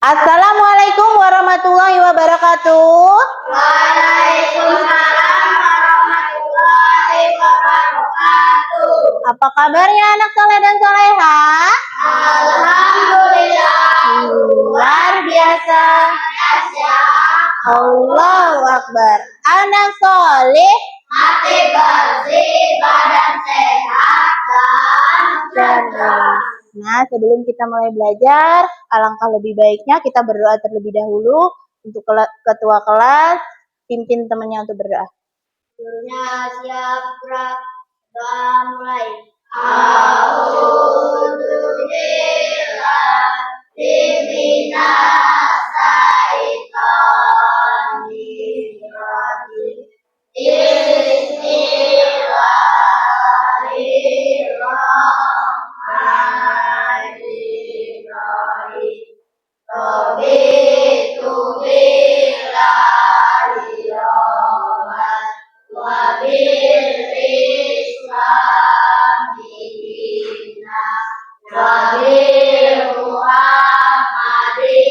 Assalamualaikum warahmatullahi wabarakatuh. Waalaikumsalam warahmatullahi wabarakatuh. Apa kabarnya anak soleh dan soleha? Alhamdulillah. Luar biasa. Allahu Akbar. Anak soleh, Hati bersih, badan sehat dan cerdas. Nah, sebelum kita mulai belajar, alangkah lebih baiknya kita berdoa terlebih dahulu untuk ketua kelas, pimpin temannya untuk berdoa. Gurunya siap, gerak, doa mulai. A'udzubillahi minas syaitonir rajim. Bismillahirrahmanirrahim. Raditu billahi rabban wa bil islami dinan wa bi Muhammadin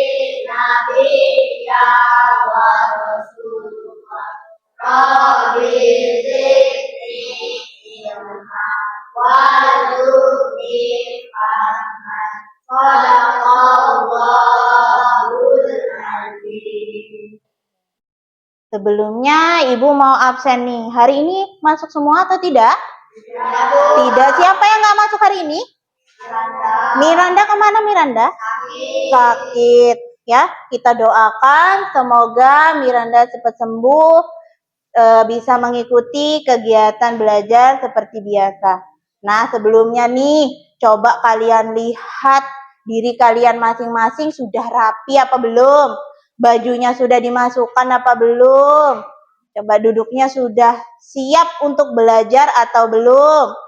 nabiyyan wa rasulullah. Rabbi zidni ilma warzuqni fahman. Shadaqallahul azim. Sebelumnya Ibu mau absen nih. Hari ini masuk semua atau tidak? Tidak. Siapa yang nggak masuk hari ini? Miranda kemana Miranda? Sakit. Ya, kita doakan semoga Miranda cepat sembuh, bisa mengikuti kegiatan belajar seperti biasa. Nah, sebelumnya nih, coba kalian lihat diri kalian masing-masing sudah rapi apa belum? Bajunya sudah dimasukkan apa belum? Coba duduknya sudah siap untuk belajar atau belum?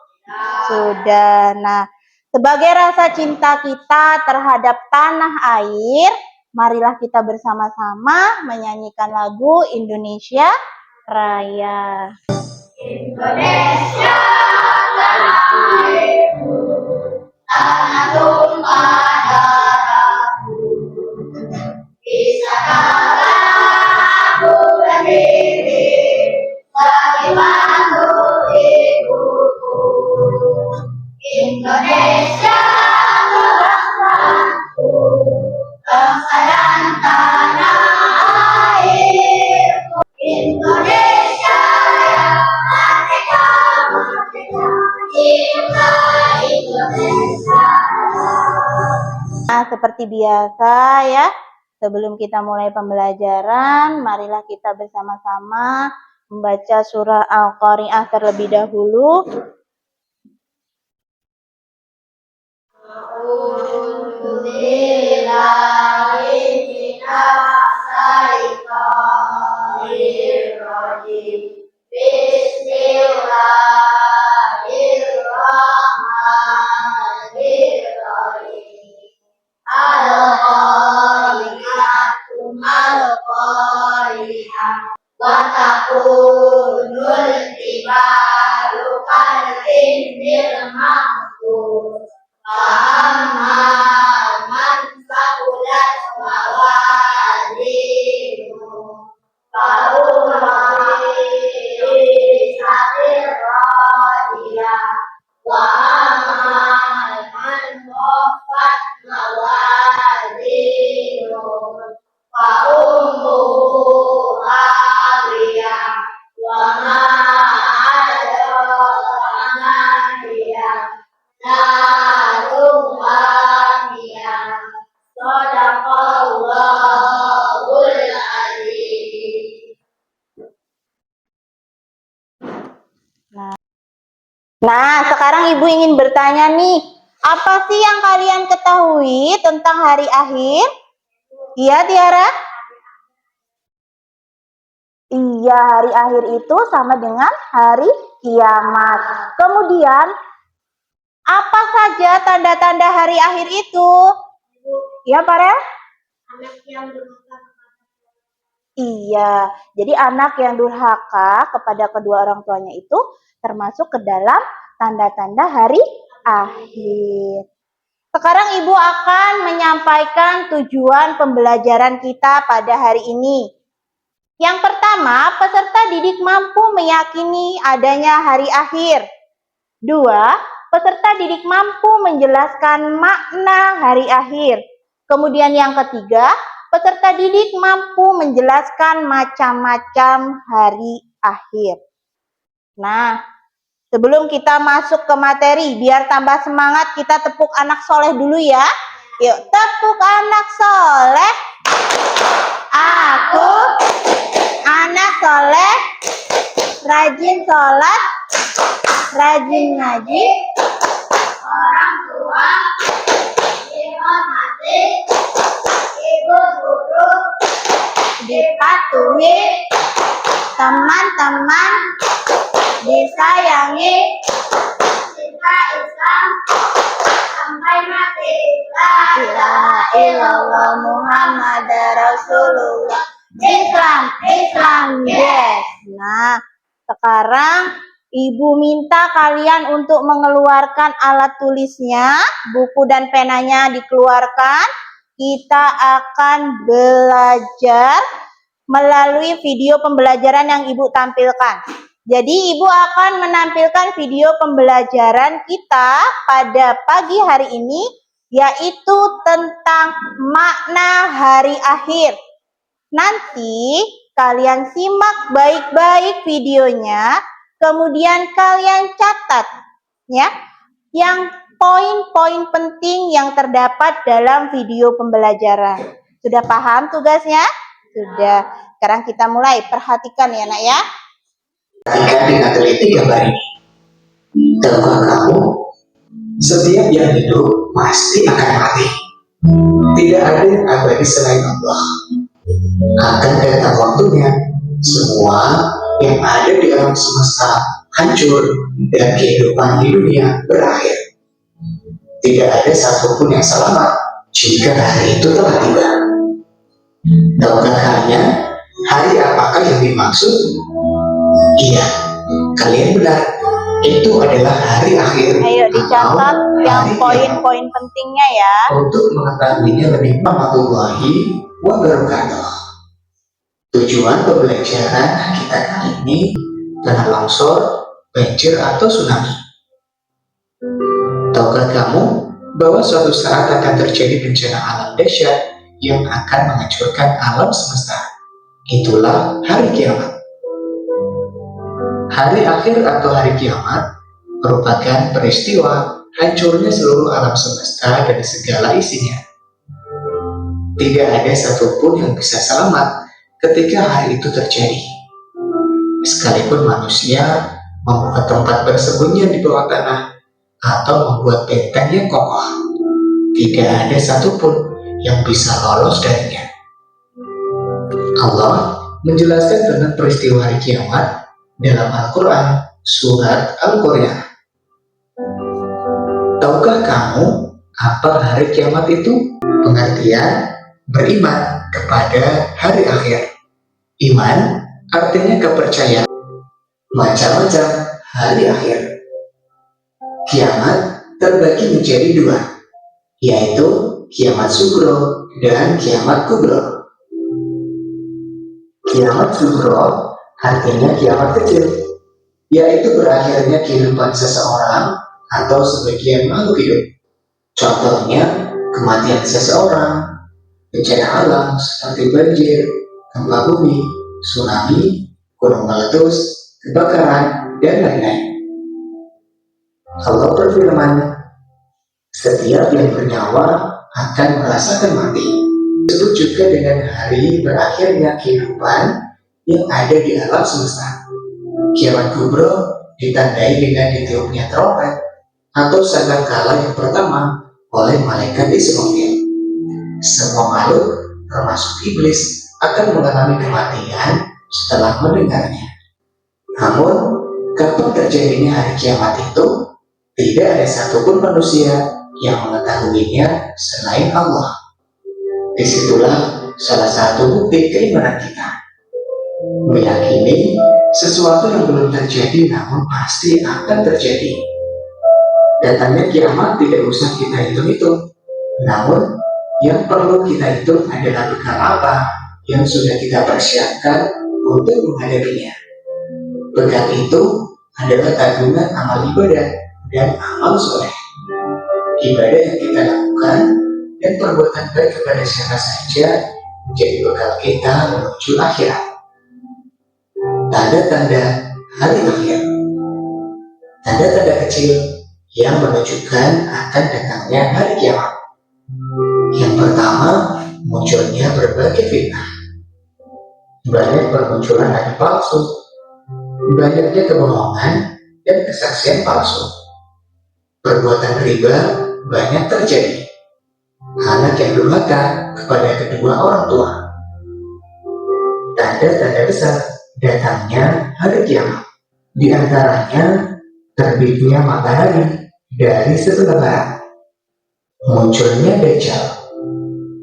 Sudah. Nah, sebagai rasa cinta kita terhadap tanah air, marilah kita bersama-sama menyanyikan lagu Indonesia Raya. Indonesia tanah airku, tanah tumpah darahku. Bisakah aku berdiri sebagai mantu ibuku? Indonesia bangsaku, bangsa dan tanah airku. Indonesia yang merdeka, merdeka, cinta Indonesia. Nah, seperti biasa ya, sebelum kita mulai pembelajaran, marilah kita bersama-sama membaca surah Al-Qari'ah terlebih dahulu. A'udzubillahi minas syaitonir rajim. Bismillahirrahmanirrahim. Al-Qari'atu mal-Qari'ah wa takunul jibalu kal-ihnil manfus. Fa'amma man saqulat mawazinuhu fa'huwa fi 'ishatin radiyah. Wa amma man khaffat mawazinuhu fa ummuhu hawiyah. Wa ma adraka ma hiya narun hamiyah. Shadaqallahul azim. Nah, sekarang Ibu ingin bertanya nih, apa sih yang kalian ketahui tentang hari akhir? Iya, Tiara? Iya, hari akhir itu sama dengan hari kiamat. Kemudian, apa saja tanda-tanda hari akhir itu? Ya, Farel? Anak yang durhaka. Iya, jadi anak yang durhaka kepada kedua orang tuanya itu termasuk ke dalam tanda-tanda hari akhir. Sekarang Ibu akan menyampaikan tujuan pembelajaran kita pada hari ini. Yang pertama, peserta didik mampu meyakini adanya hari akhir. 2. Peserta didik mampu menjelaskan makna hari akhir. Kemudian yang ketiga, peserta didik mampu menjelaskan macam-macam hari akhir. Nah, sebelum kita masuk ke materi, biar tambah semangat, kita tepuk anak soleh dulu ya. Yuk, tepuk anak soleh. Aku anak soleh, rajin sholat, rajin ngaji, Orang tua dihormati, ibu guru dipatuhi, teman-teman disayangi, cinta Islam sampai mati. La ilaha illallah Muhammad Rasulullah. Islam, yes. Nah, sekarang Ibu minta kalian untuk mengeluarkan alat tulisnya, buku dan penanya dikeluarkan. Kita akan belajar melalui video pembelajaran yang Ibu tampilkan. Jadi Ibu akan menampilkan video pembelajaran kita pada pagi hari ini, yaitu tentang makna hari akhir. Nanti kalian simak baik-baik videonya, kemudian kalian catat ya yang poin-poin penting yang terdapat dalam video pembelajaran. Sudah paham tugasnya? Sudah. Sekarang kita mulai. Perhatikan ya, Nak ya. Perhatikan dengan teliti gambar ini. Tahukah kamu, setiap yang hidup pasti akan mati. Tidak ada yang abadi selain Allah. Akan datang waktunya, semua yang ada di alam semesta hancur dan kehidupan di dunia berakhir. Tidak ada satupun yang selamat jika hari itu telah tiba. Tahukah kalian hari apakah yang dimaksud? Iya, kalian benar. Itu adalah hari akhir. Ayo dicatat atau yang hari poin-poin pentingnya ya. Untuk mengetahuinya lebih warahmatullahi wabarakatuh. Tujuan pembelajaran kita kali ini tanah longsor, banjir atau tsunami. Tahukah kamu bahwa suatu saat akan terjadi bencana alam dahsyat yang akan menghancurkan alam semesta? Itulah hari kiamat. Hari akhir atau hari kiamat merupakan peristiwa hancurnya seluruh alam semesta dan segala isinya. Tidak ada satupun yang bisa selamat ketika hari itu terjadi. Sekalipun manusia membuat tempat bersembunyi di bawah tanah atau membuat benteng yang kokoh, tidak ada satupun yang bisa lolos darinya. Allah menjelaskan tentang peristiwa hari kiamat dalam Al-Quran, surat Al-Qur'an. Tahukah kamu apa hari kiamat itu? Pengertian beriman kepada hari akhir. Iman artinya kepercayaan macam-macam hari akhir. Kiamat terbagi menjadi dua, yaitu kiamat sugro dan kiamat kubro. Kiamat sugro artinya kiamat kecil, yaitu berakhirnya kehidupan seseorang atau sebagian makhluk hidup. Contohnya kematian seseorang, bencana alam seperti banjir, gempa bumi, tsunami, gunung meletus, kebakaran, dan lain-lain. Allah berfirman, setiap yang bernyawa akan merasakan mati. Disebut juga dengan hari berakhirnya kehidupan yang ada di alam semesta. Kiamat kubro ditandai dengan ditiupnya trompet atau sangkakala yang pertama oleh malaikat Israfil. Semua makhluk termasuk iblis akan mengalami kematian setelah mendengarnya. Namun, kapan terjadinya hari kiamat itu, tidak ada satupun manusia yang mengetahuinya selain Allah. Disitulah salah satu bukti keimanan kita. Meyakini sesuatu yang belum terjadi namun pasti akan terjadi. Datangnya kiamat tidak usah kita hitung-hitung. Namun, yang perlu kita hitung adalah bekal apa yang sudah kita persiapkan untuk menghadapinya. Bekal itu adalah tabungan amal ibadah dan amal soleh. Ibadah yang kita lakukan dan perbuatan baik kepada siapa saja menjadi bekal kita menuju akhirat. Tanda-tanda hari akhir. Tanda-tanda kecil yang menunjukkan akan datangnya hari kiamat. Yang pertama, munculnya berbagai fitnah. Banyak bermunculan nabi palsu, banyaknya kebohongan dan kesaksian palsu. Perbuatan riba banyak terjadi. Anak yang durhaka kepada kedua orang tua. Tanda-tanda besar datangnya hari kiamat. Di antaranya terbitnya matahari dari sebelah barat, munculnya Dajjal,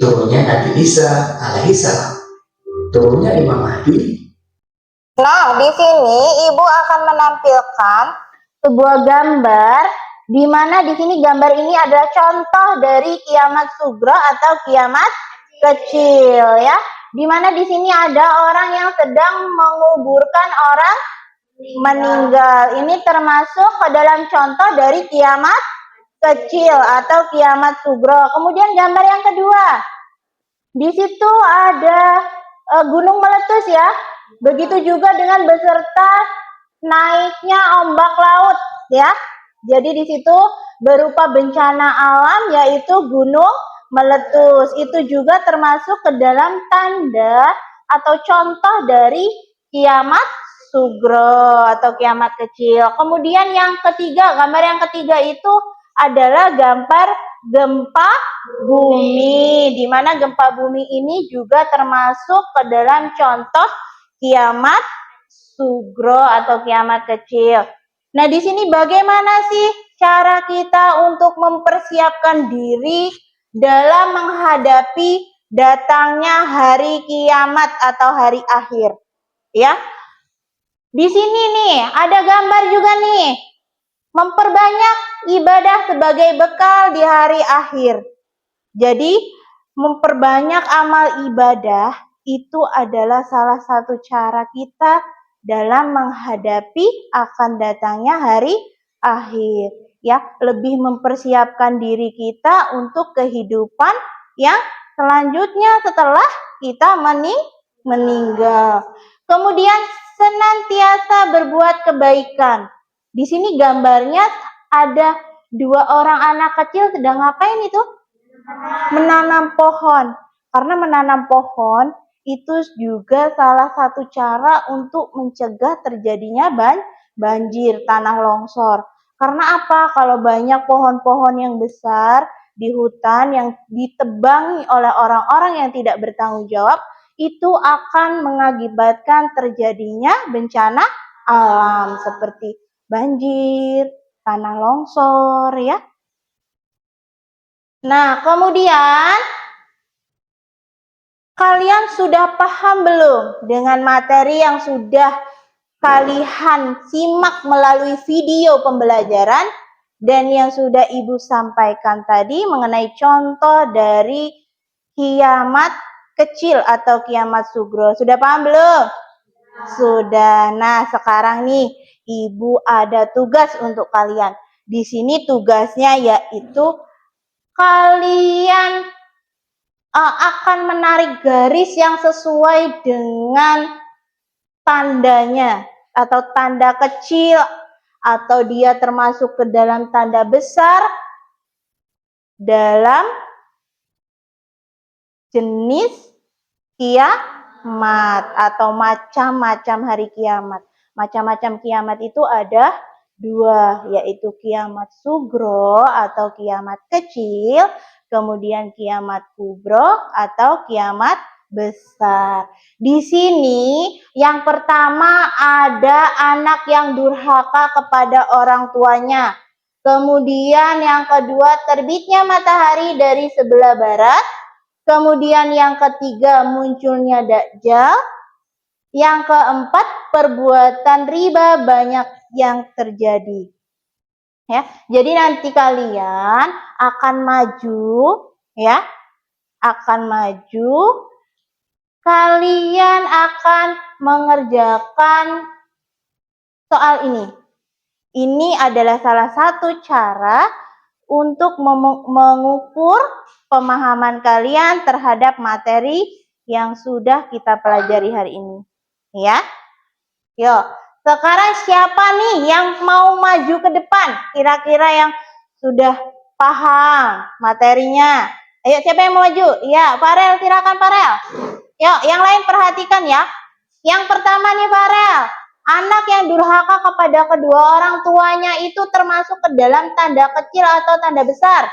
turunnya Nabi Isa alaihissalam, turunnya Imam Mahdi. Nah, di sini Ibu akan menampilkan sebuah gambar di mana di sini gambar ini adalah contoh dari kiamat sugro atau kiamat kecil ya. Di mana di sini ada orang yang sedang menguburkan orang meninggal. Ini termasuk ke dalam contoh dari kiamat kecil atau kiamat sugro. Kemudian gambar yang kedua. Di situ ada gunung meletus ya. Begitu juga dengan beserta naiknya ombak laut ya. Jadi di situ berupa bencana alam yaitu gunung meletus. Itu juga termasuk ke dalam tanda atau contoh dari kiamat sugro atau kiamat kecil. Kemudian yang ketiga, gambar yang ketiga itu adalah gambar gempa bumi, di mana gempa bumi ini juga termasuk ke dalam contoh kiamat sugro atau kiamat kecil. Nah, di sini bagaimana sih cara kita untuk mempersiapkan diri dalam menghadapi datangnya hari kiamat atau hari akhir? Ya. Di sini nih, ada gambar juga nih. Memperbanyak ibadah sebagai bekal di hari akhir. Jadi, memperbanyak amal ibadah itu adalah salah satu cara kita dalam menghadapi akan datangnya hari akhir. Ya, lebih mempersiapkan diri kita untuk kehidupan yang selanjutnya setelah kita meninggal. Kemudian senantiasa berbuat kebaikan. Di sini gambarnya ada dua orang anak kecil sedang ngapain itu? Menanam pohon. Karena menanam pohon itu juga salah satu cara untuk mencegah terjadinya banjir, tanah longsor. Karena apa? Kalau banyak pohon-pohon yang besar di hutan yang ditebangi oleh orang-orang yang tidak bertanggung jawab, itu akan mengakibatkan terjadinya bencana alam seperti banjir, tanah longsor ya. Nah, kemudian kalian sudah paham belum dengan materi yang sudah kalian simak melalui video pembelajaran dan yang sudah Ibu sampaikan tadi mengenai contoh dari kiamat kecil atau kiamat sugro. Sudah paham belum? Sudah. Nah, sekarang nih Ibu ada tugas untuk kalian. Di sini tugasnya yaitu kalian akan menarik garis yang sesuai dengan tandanya atau tanda kecil atau dia termasuk ke dalam tanda besar dalam jenis kiamat atau macam-macam hari kiamat. Macam-macam kiamat itu ada dua, yaitu kiamat sugro atau kiamat kecil, kemudian kiamat kubro atau kiamat besar. Di sini yang pertama ada anak yang durhaka kepada orang tuanya. Kemudian yang kedua terbitnya matahari dari sebelah barat. Kemudian yang ketiga munculnya Dajjal. Yang keempat perbuatan riba banyak yang terjadi. Ya, jadi nanti kalian akan maju, ya, akan maju. Kalian akan mengerjakan soal ini. Ini adalah salah satu cara untuk mengukur pemahaman kalian terhadap materi yang sudah kita pelajari hari ini. Ya, yuk. Sekarang siapa nih yang mau maju ke depan? Kira-kira yang sudah paham materinya. Ayo, siapa yang mau maju? Iya, Farel, silakan Farel. Yuk, yang lain perhatikan ya. Yang pertama nih Farel, anak yang durhaka kepada kedua orang tuanya itu termasuk ke dalam tanda kecil atau tanda besar?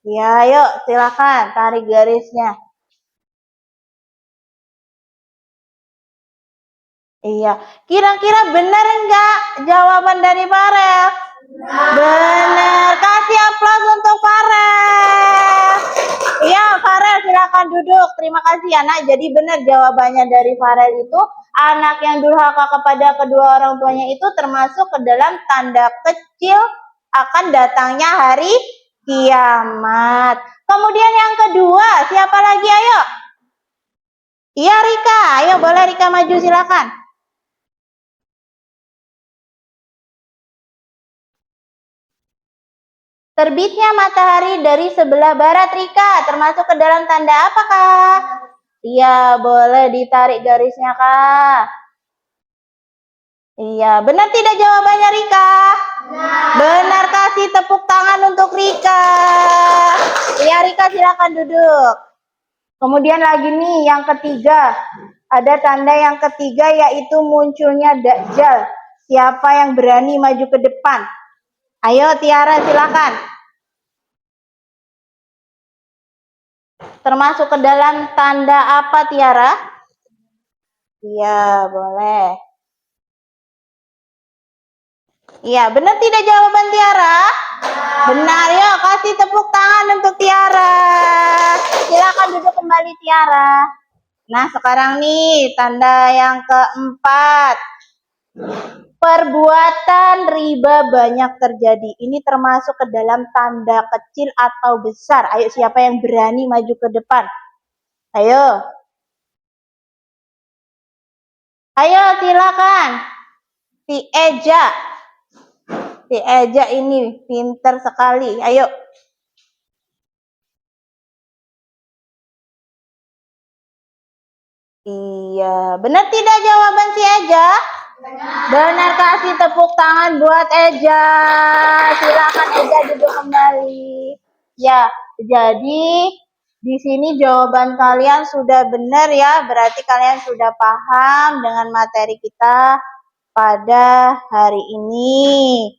Ya, yuk silakan tarik garisnya. Iya, kira-kira benar enggak jawaban dari Farel? Benar. Kasih aplaus untuk Farel. Iya, Farel silakan duduk. Terima kasih ya, Nak. Jadi benar jawabannya dari Farel itu, anak yang durhaka kepada kedua orang tuanya itu termasuk ke dalam tanda kecil akan datangnya hari kiamat. Kemudian yang kedua, siapa lagi? Ayo. Iya, Rika. Ayo, boleh Rika maju silakan. Terbitnya matahari dari sebelah barat, Rika. Termasuk ke dalam tanda apa, Kak? Iya, boleh ditarik garisnya, Kak. Iya, benar tidak jawabannya, Rika? Benar, kasih tepuk tangan untuk Rika. Iya, Rika silakan duduk. Kemudian lagi nih, yang ketiga. Ada tanda yang ketiga yaitu munculnya Dajjal. Siapa yang berani maju ke depan? Ayo Tiara silakan. Termasuk ke dalam tanda apa Tiara? Iya, boleh. Iya, benar tidak jawaban Tiara? Benar, yuk kasih tepuk tangan untuk Tiara. Silakan duduk kembali Tiara. Nah, sekarang nih tanda yang keempat. Perbuatan riba banyak terjadi. Ini termasuk ke dalam tanda kecil atau besar. Ayo siapa yang berani maju ke depan? Ayo. Ayo silakan. Si Eja. Si Eja ini pinter sekali. Ayo. Iya, benar tidak jawaban si Eja? Benar, kasih tepuk tangan buat Eja. Silakan Eja duduk kembali. Ya, jadi di sini jawaban kalian sudah benar ya. Berarti kalian sudah paham dengan materi kita pada hari ini.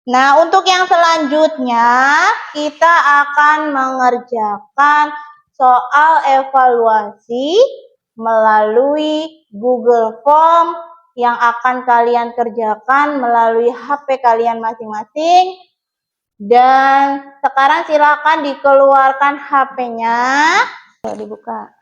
Nah, untuk yang selanjutnya kita akan mengerjakan soal evaluasi melalui Google Form yang akan kalian kerjakan melalui HP kalian masing-masing. Dan sekarang silakan dikeluarkan HP-nya. Dibuka.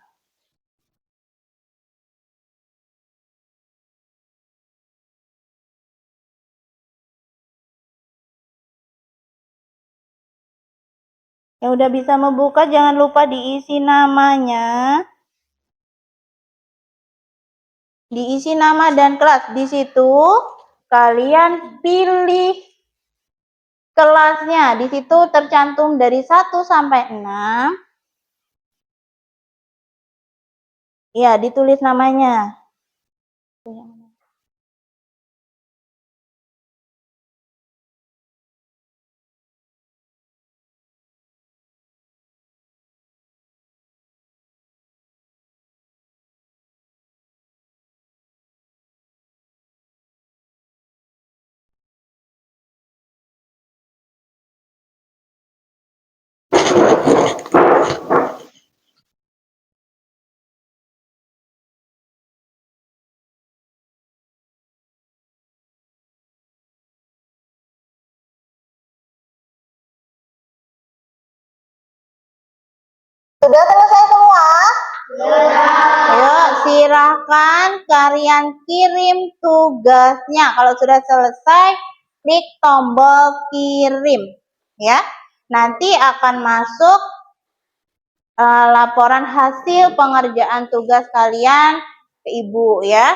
Yang udah bisa membuka jangan lupa diisi namanya. Diisi nama dan kelas. Di situ kalian pilih kelasnya. Di situ tercantum dari 1 sampai 6. Ya, ditulis namanya. Sudah selesai semua? Sudah. Ayo silahkan kalian kirim tugasnya. Kalau sudah selesai, klik tombol kirim ya. Nanti akan masuk laporan hasil pengerjaan tugas kalian ke Ibu ya.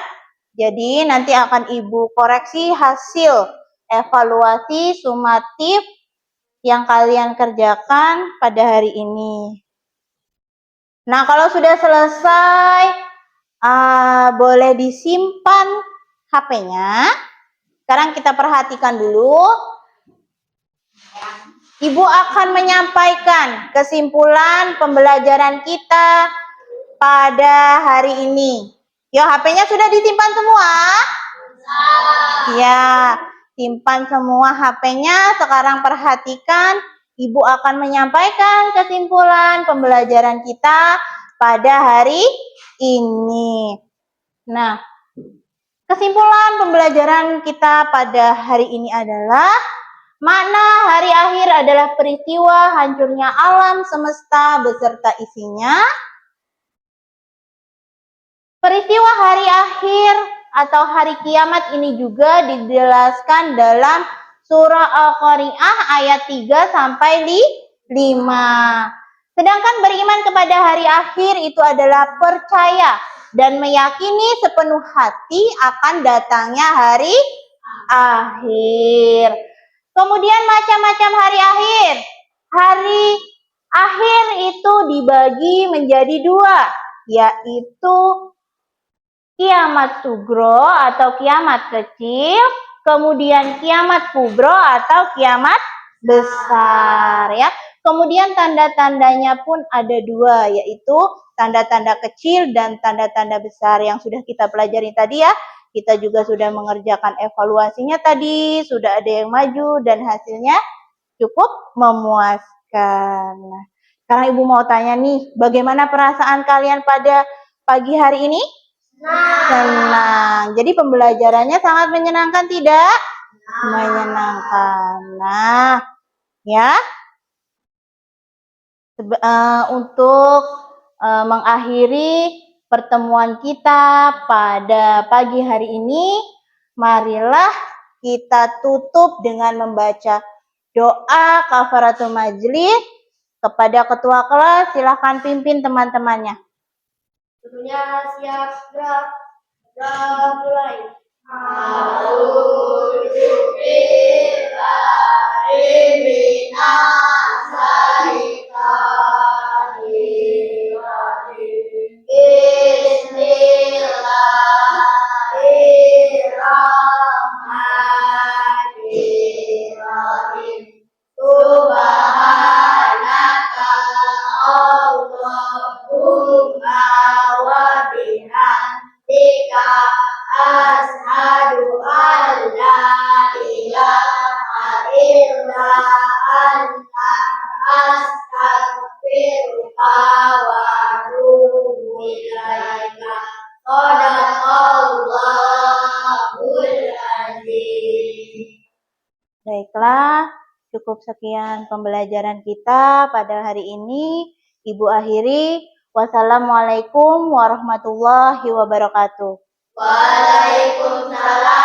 Jadi nanti akan Ibu koreksi hasil evaluasi sumatif yang kalian kerjakan pada hari ini. Nah, kalau sudah selesai, boleh disimpan HP-nya. Sekarang kita perhatikan dulu. Ibu akan menyampaikan kesimpulan pembelajaran kita pada hari ini. Yo, HP-nya sudah disimpan semua? Ya, simpan semua HP-nya. Sekarang perhatikan, Ibu akan menyampaikan kesimpulan pembelajaran kita pada hari ini. Nah, kesimpulan pembelajaran kita pada hari ini adalah makna hari akhir adalah peristiwa hancurnya alam semesta beserta isinya. Peristiwa hari akhir atau hari kiamat ini juga dijelaskan dalam surah Al-Qari'ah ayat 3 sampai 5. Sedangkan beriman kepada hari akhir itu adalah percaya dan meyakini sepenuh hati akan datangnya hari akhir. Kemudian macam-macam hari akhir. Hari akhir itu dibagi menjadi dua, yaitu kiamat sugro atau kiamat kecil, kemudian kiamat kubro atau kiamat besar ya. Kemudian tanda-tandanya pun ada dua, yaitu tanda-tanda kecil dan tanda-tanda besar yang sudah kita pelajari tadi ya. Kita juga sudah mengerjakan evaluasinya tadi, sudah ada yang maju dan hasilnya cukup memuaskan. Nah, sekarang Ibu mau tanya nih, bagaimana perasaan kalian pada pagi hari ini? Senang. Jadi pembelajarannya sangat menyenangkan tidak? Menyenangkan. Nah, ya. Untuk mengakhiri pertemuan kita pada pagi hari ini, marilah kita tutup dengan membaca doa kafaratul majlis. Kepada ketua kelas, silahkan pimpin teman-temannya. Tentunya siap gerak. Mulai. Ashhadu an la ilaha illa anta astaghfiruka wa atubu ilaika. Shadaqallahul azim. Baiklah, cukup sekian pembelajaran kita pada hari ini. Ibu akhiri. Wassalamualaikum warahmatullahi wabarakatuh. Waalaikumsalam.